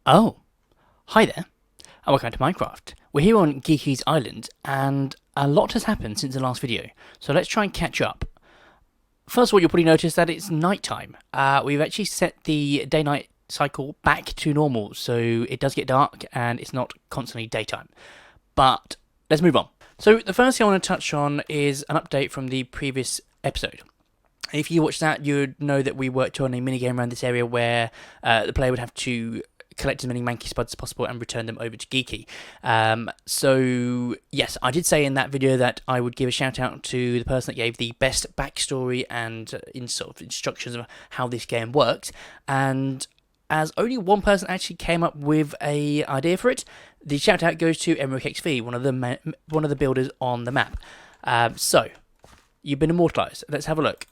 Oh, hi there, and welcome to Minecraft. We're here on Geeky's Island, and a lot has happened since the last video, so let's try and catch up. First of all, you'll probably notice that it's nighttime. We've actually set the day-night cycle back to normal, so it does get dark and it's not constantly daytime. But let's move on. So the first thing I want to touch on is an update from the previous episode. If you watched that, you'd know that we worked on a minigame around this area where the player would have to collect as many Manky Spuds as possible and return them over to Geeky. So, yes, I did say in that video that I would give a shout out to the person that gave the best backstory and sort of instructions of how this game works. And as only one person actually came up with a idea for it, the shout out goes to EmerickXV, one of the builders on the map. So, you've been immortalised. Let's have a look.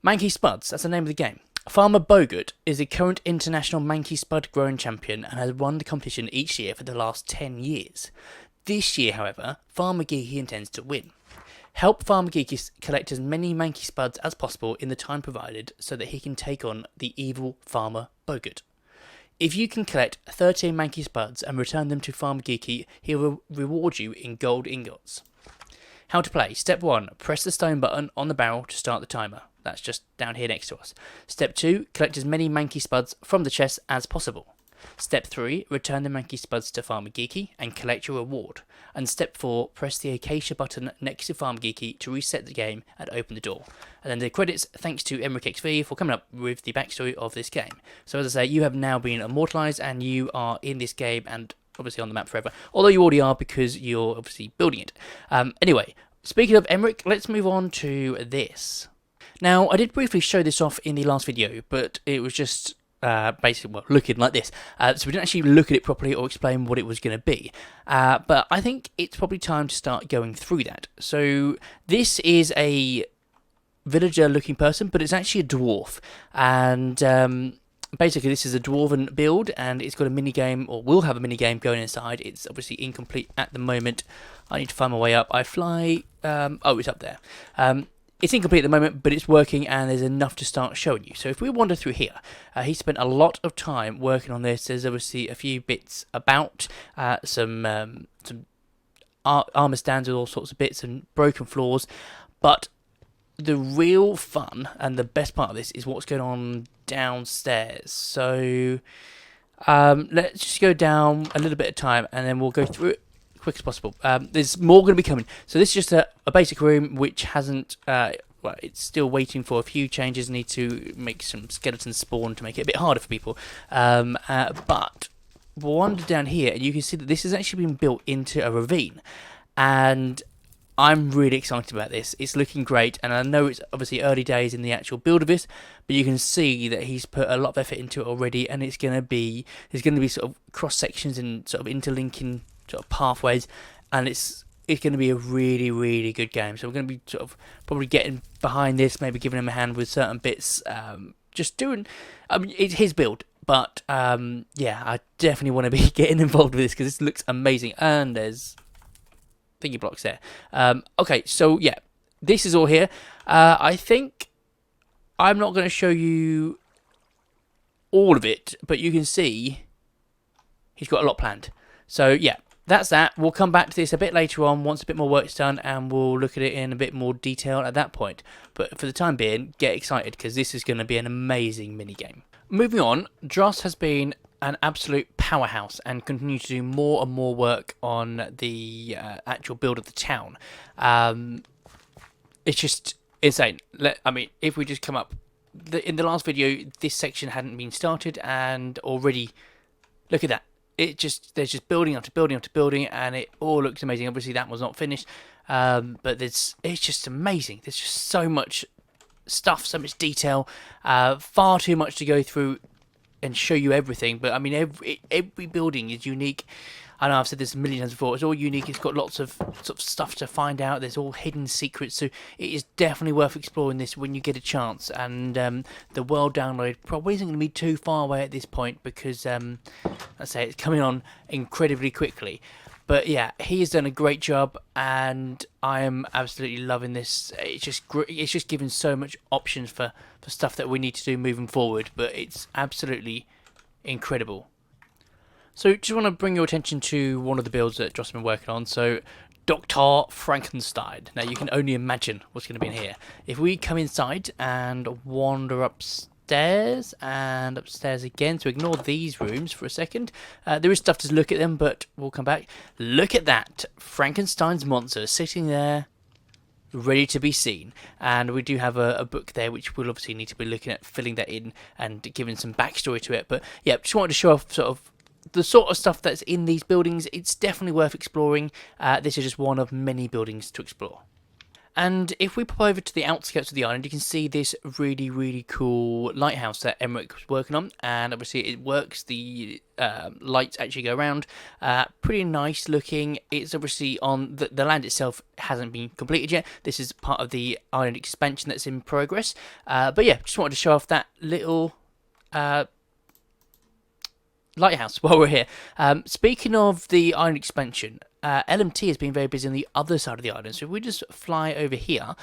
Manky Spuds, that's the name of the game. Farmer Bogut is the current international Manky Spud growing champion and has won the competition each year for the last 10 years. This year, however, Farmer Geeky intends to win. Help Farmer Geeky collect as many Manky Spuds as possible in the time provided so that he can take on the evil Farmer Bogut. If you can collect 13 Manky Spuds and return them to Farmer Geeky, he will reward you in gold ingots. How to play. Step 1. Press the stone button on the barrel to start the timer. That's just down here next to us. Step 2. Collect as many Manky Spuds from the chest as possible. Step 3. Return the Manky Spuds to Farmer Geeky and collect your reward. And Step 4. Press the Acacia button next to Farmer Geeky to reset the game and open the door. And then the credits, thanks to EmerickXV for coming up with the backstory of this game. So as I say, you have now been immortalised and you are in this game and obviously on the map forever, although you already are because you're obviously building it. Anyway, speaking of Emerick, let's move on to this. Now, I did briefly show this off in the last video, but it was just basically looking like this. So we didn't actually look at it properly or explain what it was going to be. But I think it's probably time to start going through that. So this is a villager-looking person, but it's actually a dwarf. And basically, this is a Dwarven build, and it's got a mini-game, or will have a mini-game going inside. It's obviously incomplete at the moment. I need to find my way up. I fly... oh, it's up there. It's incomplete at the moment, but it's working, and there's enough to start showing you. So if we wander through here, he spent a lot of time working on this. There's obviously a few bits about, some armor stands with all sorts of bits and broken floors, but the real fun and the best part of this is what's going on downstairs. So let's just go down a little bit of time and then we'll go through it as quick as possible. There's more going to be coming. So this is just a basic room which hasn't... well, it's still waiting for a few changes. Need to make some skeletons spawn to make it a bit harder for people. But we'll wander down here and you can see that this has actually been built into a ravine. And I'm really excited about this. It's looking great, and I know it's obviously early days in the actual build of this, but you can see that he's put a lot of effort into it already, and there's going to be sort of cross sections and sort of interlinking sort of pathways, and it's going to be a really, really good game. So we're going to be sort of probably getting behind this, maybe giving him a hand with certain bits, just doing. I mean, it's his build. But yeah, I definitely want to be getting involved with this because this looks amazing, and there's thingy blocks there. Okay, so yeah, this is all here. I think I'm not going to show you all of it, but you can see he's got a lot planned. So yeah, that's that. We'll come back to this a bit later on once a bit more work's done, and we'll look at it in a bit more detail at that point. But for the time being, get excited because this is going to be an amazing minigame. Moving on, Dross has been an absolute powerhouse and continue to do more and more work on the actual build of the town. It's just insane. I mean, if we just come up... in the last video, this section hadn't been started, and already... look at that. There's just building after building after building, and it all looks amazing. Obviously, that was not finished, but it's just amazing. There's just so much stuff, so much detail, far too much to go through and show you everything. But I mean, every building is unique. I know I've said this a million times before. It's all unique. It's got lots of sort of stuff to find out. There's all hidden secrets. So it is definitely worth exploring this when you get a chance. And the world download probably isn't going to be too far away at this point because, I say, it's coming on incredibly quickly. But yeah, he has done a great job, and I am absolutely loving this. It's just given so much options for stuff that we need to do moving forward. But it's absolutely incredible. So just want to bring your attention to one of the builds that Josh's been working on. So Dr. Frankenstein. Now you can only imagine what's going to be in here. If we come inside and wander upstairs and upstairs again, so ignore these rooms for a second. There is stuff to look at them, but we'll come back. Look at that. Frankenstein's monster sitting there, ready to be seen. And we do have a book there which we'll obviously need to be looking at, filling that in and giving some backstory to it. But yeah, just wanted to show off sort of the sort of stuff that's in these buildings. It's definitely worth exploring. This is just one of many buildings to explore. And if we pop over to the outskirts of the island, you can see this really, really cool lighthouse that Emmerich was working on. And obviously it works, the lights actually go around. Pretty nice looking. It's obviously on, the land itself hasn't been completed yet. This is part of the island expansion that's in progress. But yeah, just wanted to show off that little lighthouse while we're here. Speaking of the island expansion, LMT has been very busy on the other side of the island. So if we just fly over here,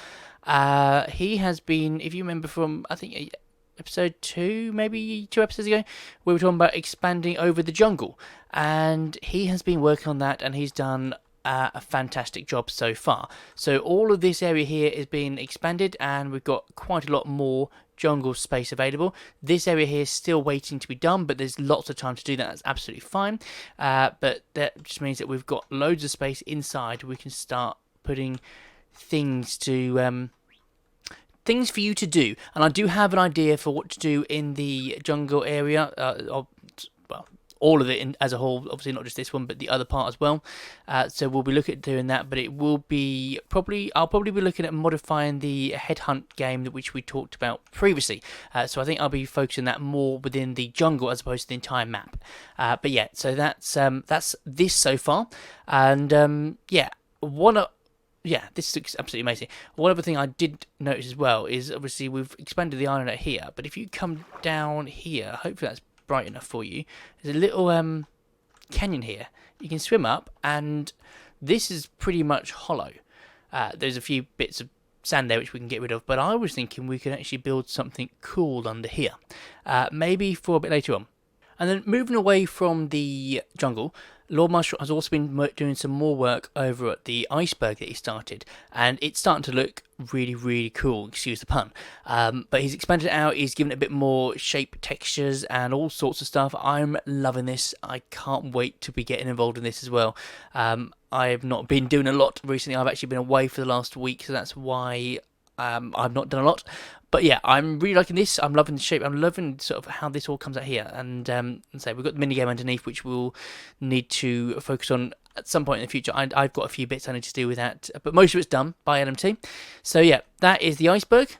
he has been, if you remember from, I think, episode 2, maybe 2 episodes ago, we were talking about expanding over the jungle. And he has been working on that, and he's done a fantastic job so far. So all of this area here is being expanded, and we've got quite a lot more jungle space available. This area here is still waiting to be done, but there's lots of time to do that. That's absolutely fine. But that just means that we've got loads of space inside. We can start putting things to things for you to do. And I do have an idea for what to do in the jungle area. All of it as a whole, obviously not just this one, but the other part as well. So we'll be looking at doing that, but it will be I'll probably be looking at modifying the headhunt game which we talked about previously. So I think I'll be focusing that more within the jungle as opposed to the entire map. But yeah, so that's this so far, and yeah, this looks absolutely amazing. One other thing I did notice as well is obviously we've expanded the island out here, but if you come down here, hopefully that's bright enough for you. There's a little canyon here. You can swim up, and this is pretty much hollow. There's a few bits of sand there which we can get rid of, but I was thinking we could actually build something cool under here. Maybe for a bit later on. And then moving away from the jungle, Lord Marshall has also been doing some more work over at the iceberg that he started, and it's starting to look really, really cool, excuse the pun. But he's expanded it out, he's given it a bit more shape, textures, and all sorts of stuff. I'm loving this. I can't wait to be getting involved in this as well. I have not been doing a lot recently. I've actually been away for the last week, so that's why I've not done a lot. But yeah, I'm really liking this. I'm loving the shape. I'm loving sort of how this all comes out here. And so we've got the minigame underneath, which we'll need to focus on at some point in the future. I've got a few bits I need to do with that, but most of it's done by LMT. So yeah, that is the iceberg.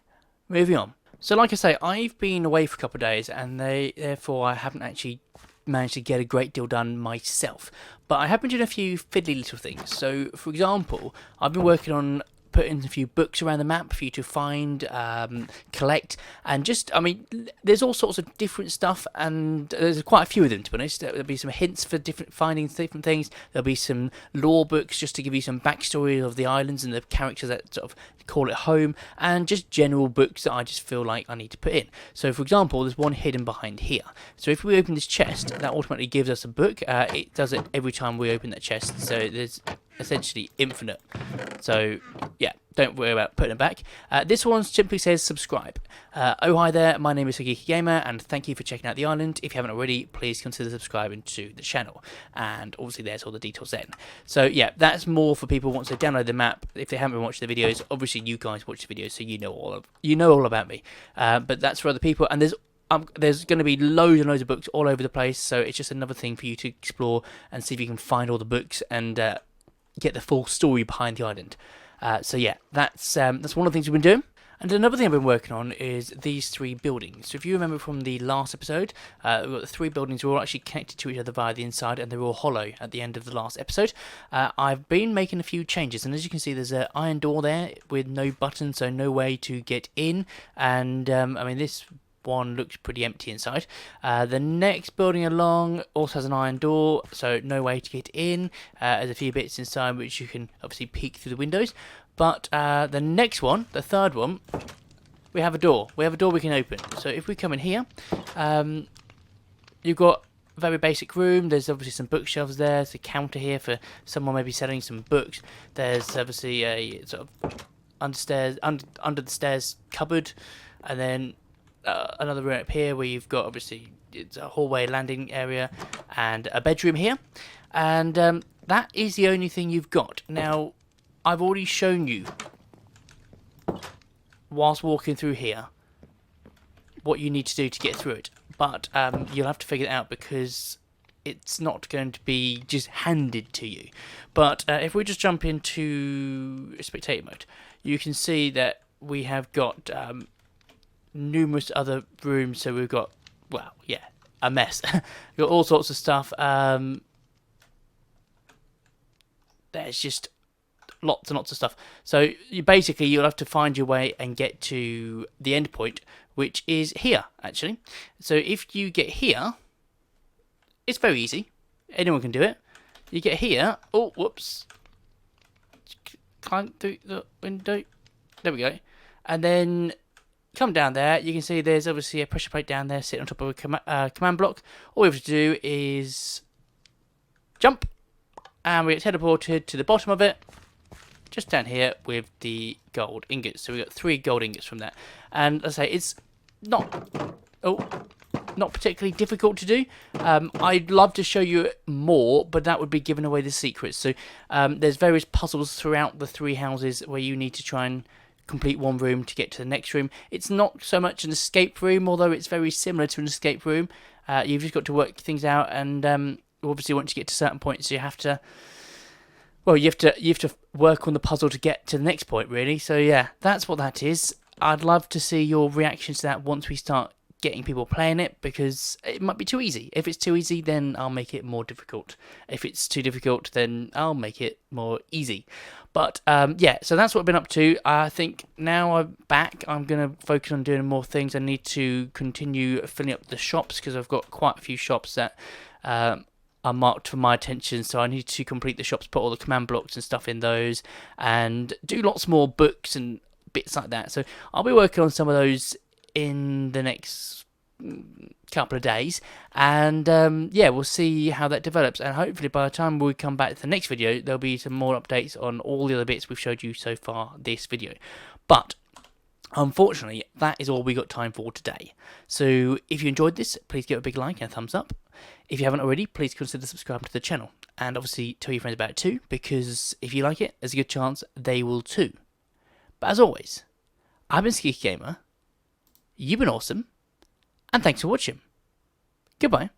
Moving on. So like I say, I've been away for a couple of days, and therefore I haven't actually managed to get a great deal done myself. But I have been doing a few fiddly little things. So for example, I've been working on putting a few books around the map for you to find, collect, and just, I mean, there's all sorts of different stuff, and there's quite a few of them, to be honest. There'll be some hints for finding different things. There'll be some lore books just to give you some backstory of the islands and the characters that sort of call it home, and just general books that I just feel like I need to put in. So for example, there's one hidden behind here. So if we open this chest, that automatically gives us a book. It does it every time we open that chest, so there's essentially infinite. So yeah, don't worry about putting it back. This one simply says subscribe. Oh hi there, my name is Geeky Gamer, and thank you for checking out the island. If you haven't already, please consider subscribing to the channel, and obviously there's all the details then. So yeah, that's more for people once they download the map. If they haven't been watching the videos, obviously you guys watch the videos, so you know all about me. But that's for other people, and there's going to be loads and loads of books all over the place, so it's just another thing for you to explore and see if you can find all the books and get the full story behind the island. So yeah, that's one of the things we've been doing. And another thing I've been working on is these 3 buildings. So if you remember from the last episode, we've got the 3 buildings were all actually connected to each other via the inside, and they're all hollow at the end of the last episode. I've been making a few changes, and as you can see, there's an iron door there with no button, so no way to get in. And I mean, this one looks pretty empty inside. The next building along also has an iron door, so no way to get in. There's a few bits inside which you can obviously peek through the windows. But the next one, the third one, we have a door. We have a door we can open. So if we come in here, you've got very basic room. There's obviously some bookshelves there. There's a counter here for someone maybe selling some books. There's obviously a sort of under the stairs cupboard, and then another room up here where you've got obviously it's a hallway landing area and a bedroom here, and that is the only thing you've got. Now, I've already shown you whilst walking through here what you need to do to get through it, but you'll have to figure it out because it's not going to be just handed to you. But if we just jump into spectator mode, you can see that we have got numerous other rooms. So we've got, well, yeah, a mess. We've got all sorts of stuff. There's just lots and lots of stuff. So you'll have to find your way and get to the end point, which is here, actually. So if you get here, it's very easy. Anyone can do it. You get here. Oh, whoops. Climb through the window. There we go. And then come down there. You can see there's obviously a pressure plate down there sitting on top of a command block. All we have to do is jump. And we get teleported to the bottom of it. Just down here with the gold ingots. So we got 3 gold ingots from that. And as I say, it's not particularly difficult to do. I'd love to show you more, but that would be giving away the secrets. So there's various puzzles throughout the 3 houses where you need to try and complete one room to get to the next room. It's not so much an escape room, although it's very similar to an escape room. You've just got to work things out, and obviously once you get to certain points, you have to. Well, you have to work on the puzzle to get to the next point, really. So yeah, that's what that is. I'd love to see your reactions to that once we start getting people playing it, because it might be too easy. If it's too easy, then I'll make it more difficult. If it's too difficult, then I'll make it more easy. But yeah, so that's what I've been up to. I think now I'm back, I'm going to focus on doing more things. I need to continue filling up the shops, because I've got quite a few shops that are marked for my attention, so I need to complete the shops, put all the command blocks and stuff in those, and do lots more books and bits like that. So I'll be working on some of those in the next couple of days, and yeah, we'll see how that develops, and hopefully by the time we come back to the next video, there'll be some more updates on all the other bits we've showed you so far this video. But unfortunately, that is all we got time for today. So if you enjoyed this, please give it a big like and a thumbs up. If you haven't already, please consider subscribing to the channel. And obviously tell your friends about it too, because if you like it, there's a good chance they will too. But as always, I've been Geeky Gamer, you've been awesome, and thanks for watching. Goodbye.